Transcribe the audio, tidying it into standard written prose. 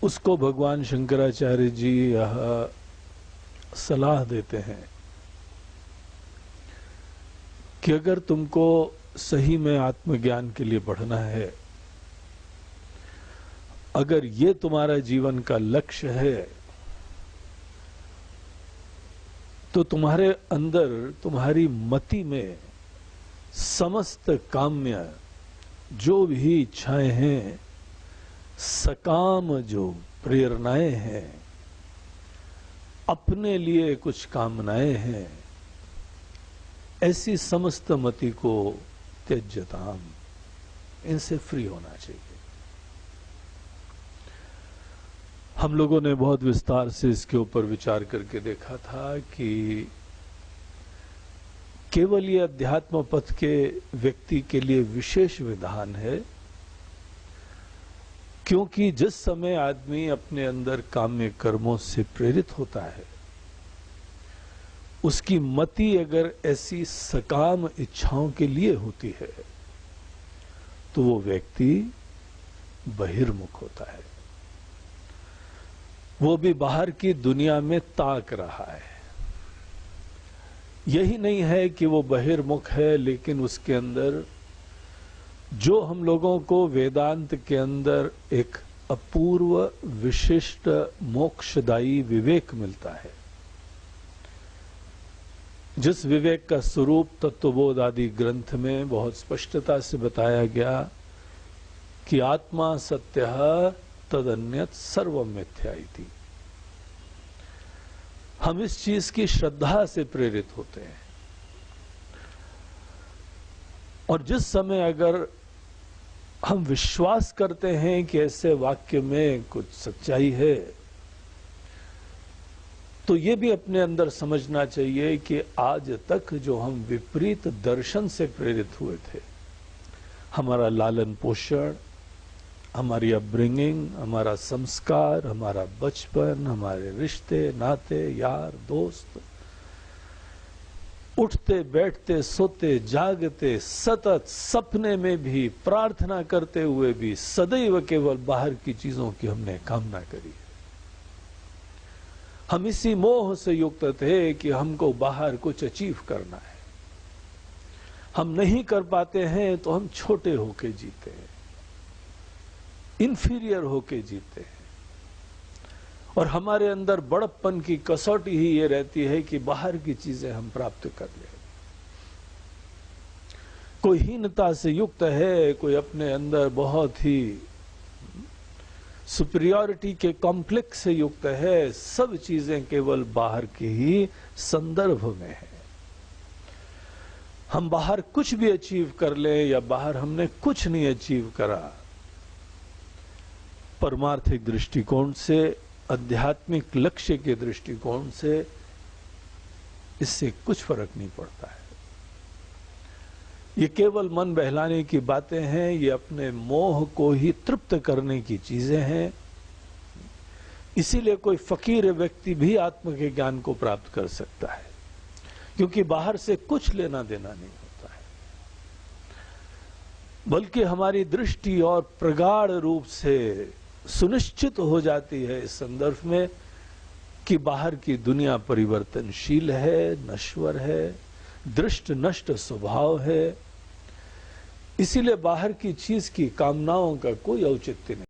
उसको भगवान शंकराचार्य जी यह सलाह देते हैं कि अगर तुमको सही में आत्मज्ञान के लिए पढ़ना है, अगर ये तुम्हारा जीवन का लक्ष्य है, तो तुम्हारे अंदर, तुम्हारी मति में समस्त काम्य जो भी इच्छाएं हैं, सकाम जो प्रेरणाएं हैं, अपने लिए कुछ कामनाएं हैं, ऐसी समस्त मति को त्यज्यताम, इनसे फ्री होना चाहिए। हम लोगों ने बहुत विस्तार से इसके ऊपर विचार करके देखा था कि केवल ये अध्यात्म पथ के व्यक्ति के लिए विशेष विधान है, क्योंकि जिस समय आदमी अपने अंदर काम्य कर्मों से प्रेरित होता है, उसकी मति अगर ऐसी सकाम इच्छाओं के लिए होती है, तो वो व्यक्ति बहिर्मुख होता है। वो भी बाहर की दुनिया में ताक रहा है। यही नहीं है कि वो बहिर्मुख है, लेकिन उसके अंदर जो हम लोगों को वेदांत के अंदर एक अपूर्व विशिष्ट मोक्षदायी विवेक मिलता है, जिस विवेक का स्वरूप तत्वबोध आदि ग्रंथ में बहुत स्पष्टता से बताया गया कि आत्मा सत्यः तदन्यत् सर्वं मिथ्या इति। हम इस चीज की श्रद्धा से प्रेरित होते हैं, और जिस समय अगर हम विश्वास करते हैं कि ऐसे वाक्य में कुछ सच्चाई है, तो ये भी अपने अंदर समझना चाहिए कि आज तक जो हम विपरीत दर्शन से प्रेरित हुए थे, हमारा लालन पोषण, हमारी अपब्रिंगिंग, हमारा संस्कार, हमारा बचपन, हमारे रिश्ते नाते, यार दोस्त, उठते बैठते सोते जागते सतत सपने में भी, प्रार्थना करते हुए भी सदैव केवल बाहर की चीजों की हमने कामना करी। हम इसी मोह से युक्त थे कि हमको बाहर कुछ अचीव करना है। हम नहीं कर पाते हैं तो हम छोटे होके जीते हैं, इंफीरियर होके जीते हैं, और हमारे अंदर बड़प्पन की कसौटी ही ये रहती है कि बाहर की चीजें हम प्राप्त कर लें। कोई हीनता से युक्त है, कोई अपने अंदर बहुत ही सुपीरियरिटी के कॉम्प्लेक्स से युक्त है, सब चीजें केवल बाहर के ही संदर्भ में है। हम बाहर कुछ भी अचीव कर लें या बाहर हमने कुछ नहीं अचीव करा, परमार्थिक दृष्टिकोण से, आध्यात्मिक लक्ष्य के दृष्टिकोण से इससे कुछ फर्क नहीं पड़ता है। ये केवल मन बहलाने की बातें हैं, ये अपने मोह को ही तृप्त करने की चीजें हैं। इसीलिए कोई फकीर व्यक्ति भी आत्म के ज्ञान को प्राप्त कर सकता है, क्योंकि बाहर से कुछ लेना देना नहीं होता है, बल्कि हमारी दृष्टि और प्रगाढ़ रूप से सुनिश्चित हो जाती है इस संदर्भ में कि बाहर की दुनिया परिवर्तनशील है, नश्वर है, दृष्ट नष्ट स्वभाव है। इसीलिए बाहर की चीज की कामनाओं का कोई औचित्य नहीं।